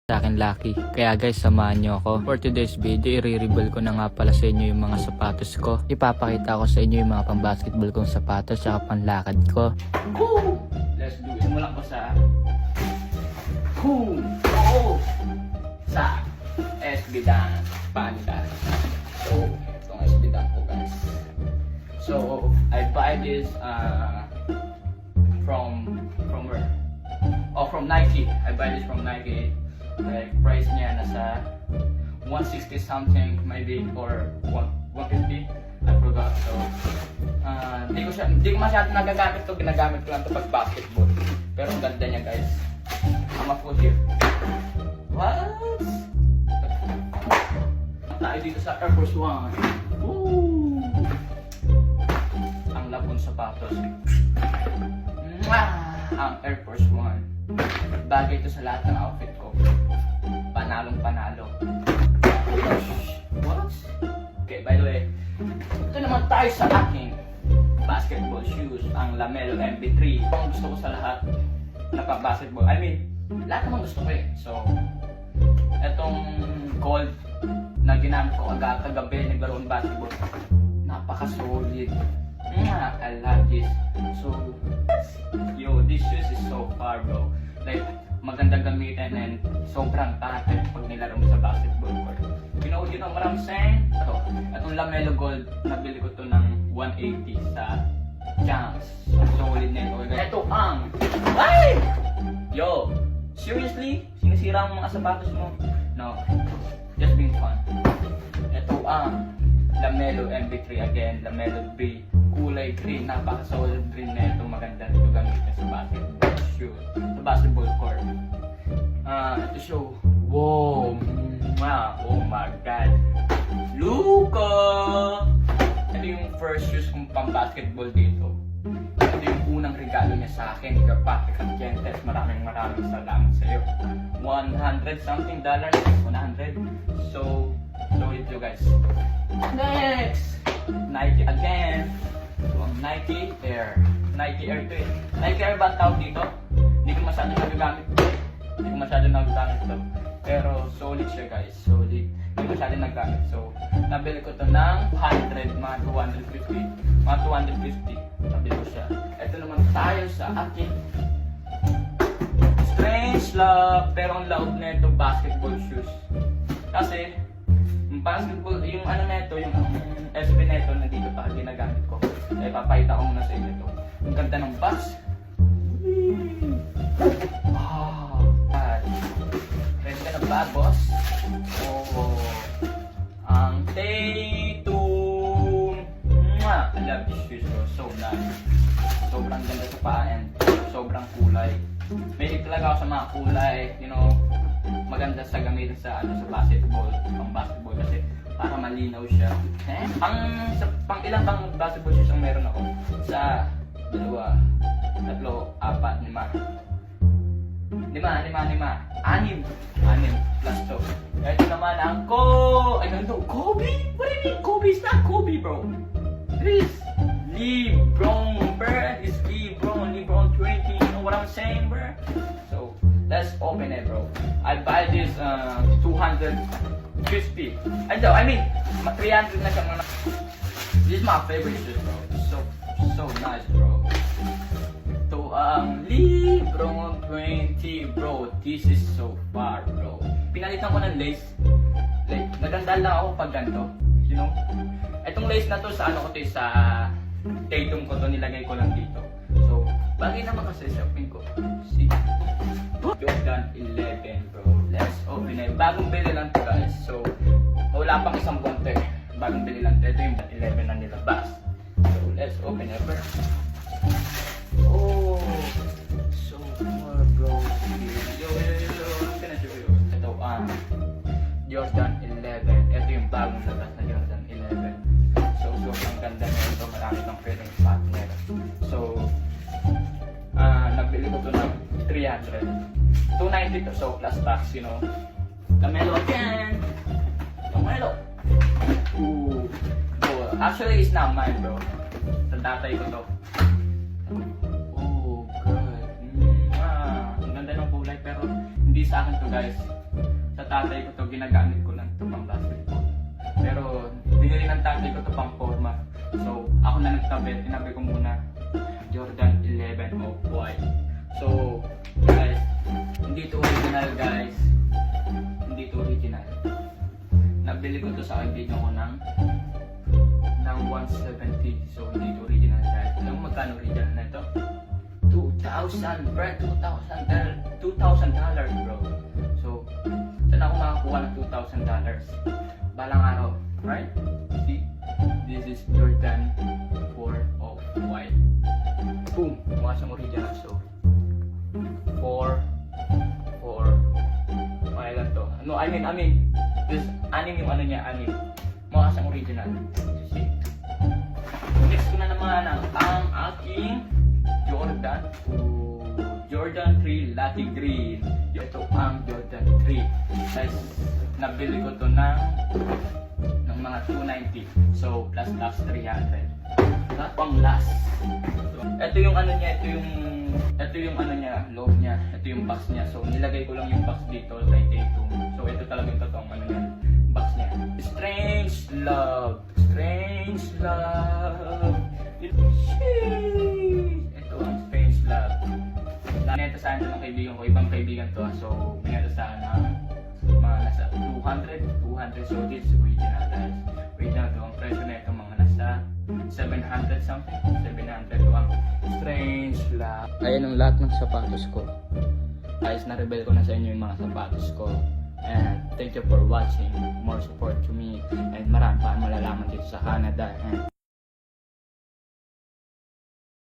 sa akin Lucky. Kaya guys, samahan nyo ako. For today's video, i-reveal ko na nga pala sa inyo yung mga sapatos ko. Ipapakita ko sa inyo yung mga pang basketball kong sapatos at panlakad ko. Cool! Let's do it. Simulan ko sa cool! Oo! Sa SB Dance Panda. So, itong SB Dance ko guys. So, I buy this from where? Oh, from Nike. I buy this from Nike. Like, price niya nasa 160 something maybe or 150. I forgot. So, hindi ko masyado nagagamit to. Ginagamit ko lang to pag basketball. Pero ang ganda niya guys. I'm a foot here. What? Tayo dito sa Air Force One. Woo! Ang labong sapatos. Ang Air Force One. Bagay ito sa lahat ng outfit ko. Panalong panalo. What? Okay, by the way, ito naman tayo sa aking basketball shoes, ang Lamelo MB3. Ang gusto ko sa lahat na pang-basketball. I mean, lahat naman gusto ko eh. So, etong gold na ginamit ko kagabi, naglaro ng basketball. Napaka-solid. I love this. So, yo, this shoes is so far bro. Like, maganda gamitin and sobrang tahan pag nilaro mo sa basketball court. You know what I'm saying? Itong Lamelo Gold, nabili ko to ng 180 sa Champs. Ang solid na ito. Ito ang... Ay! Yo! Seriously? Sinisira mo mga sapatos mo? No. Just being fun. Ito ang Lamelo MB3 again. Lamelo B. Kulay green. Napaka-solid green na ito. Maganda ito gamitin sa basketball shoe. Sa basketball court. Ito show. Wow! Oh my God! Luka! Ito yung first shoes kong pang basketball dito. Ito yung unang regalo niya sa akin. Kapatid ang Gentes. Maraming salamat sa iyo. $100 something. 100. So ito guys. Next! Nike again. So, Nike Air. Nike Air to eh. Nike Air ba ang tawag dito? Hindi ko masyado nagagamit ito. Pero solid siya guys. Solid. Hindi ko masyado nagagamit. So, nabili ko ito ng 100, mga 250. Mga 250. Nabili ko siya. Ito naman tayo sa akin. Strange love. Pero ang laog na ito, basketball shoes. Kasi, yung basketball, yung ano na ito, yung SB na ito na dito pa ginagamit ko. Eh, papakita ko muna sa inyo ito. Ang ganda ng box. Ready ka na ba, boss? Oh, ang Tatum. I love this shoes, bro. So nice. Sobrang ganda sa paa and sobrang kulay. May talaga ako sa mga kulay, you know, maganda sa gamitin sa basketball, pang basketball kasi para malinaw siya. Pang ilang pang basketball shoes ang meron ako? Sa 2, 3, 4, 5. 6 plus to. Ito naman ang Kobe? What do you mean Kobe? It's not Kobe, bro. It is LeBron, bro. It's LeBron 20. You know what I'm saying, bro? So, let's open it, bro. I buy this 250. I mean, 300 na siya. This is my favorite shoes, bro. So nice, bro. Ito ang LeBron 20, bro. This is so far, bro. Pinalitan ko ng lace. Like, naganda lang ako pag ganito. You know? Itong lace na to sa sa Tatum ko to, nilagay ko lang dito. So, bagay naman kasi sa pin ko. See? Jordan 11, bro. Let's open it. Bagong bili lang to, guys. So, wala pang isang buwan to eh. Bagong bili lang to. Ito yung 11 na nilabas. So, let's open it, bro. Oh, so more, bro. Yo, I'm gonna show you. Ito ang Jordan 11. Ito yung bagong labas na Jordan 11. So, sobrang ganda na ito. Marami kang pwedeng partner. So, nagbili ko ito ng 300. 290 to, so plus tax, you know. Lamelo again. Lamelo. Ooh. Oh, actually, it's not mine, bro. Sa tatay ko to. Oh, good. Ang ganda ng kulay, pero hindi sa akin to, guys. tatay ko to, ginagamit ko lang ito pang basketball. Pero binili ng tatay ko to pang forma. So ako na nagtabi, tinabi ko muna Jordan 11 Off-White. So guys, hindi to original guys. Hindi to original. Nabili ko to sa kaibigan ko ng 170. So hindi to original guys. Alam mo magkano original na ito? $2,000 bro. So saan ako makakuha ng $2,000? Balang araw, right? See? This is Jordan 4 Off-White. Boom! Mukha siyang original. So 4 okay lang to. No, I mean this anim yung ano niya, anim. Mukha siyang original. See? Next ko na naman ang aking Jordan 3 Lucky Green. Ito ang Jordan 3. Guys, nabili ko to ng mga 290. So, plus 300. Not pang last. So, ito yung ano niya, ito yung ano niya, loob niya. Ito yung box niya. So, nilagay ko lang yung box dito kay Tatum. So, ito talaga yung totoong ano niya, box niya. Strange Love. Strange Love. Ito ang Strange Love. Nanetasahan ito ng kaibigan ko, ibang kaibigan to. So, pinatasahan ng mga nasa 200. So, this is original guys. Original to. Ang presyo na ito mga nasa 700 something. 700 to ang Strange Love. Ayan ang lahat ng sapatos ko. Guys, na-reveal ko na sa inyo yung mga sapatos ko. And thank you for watching. More support to me. And marami pa malalaman dito sa Canada. And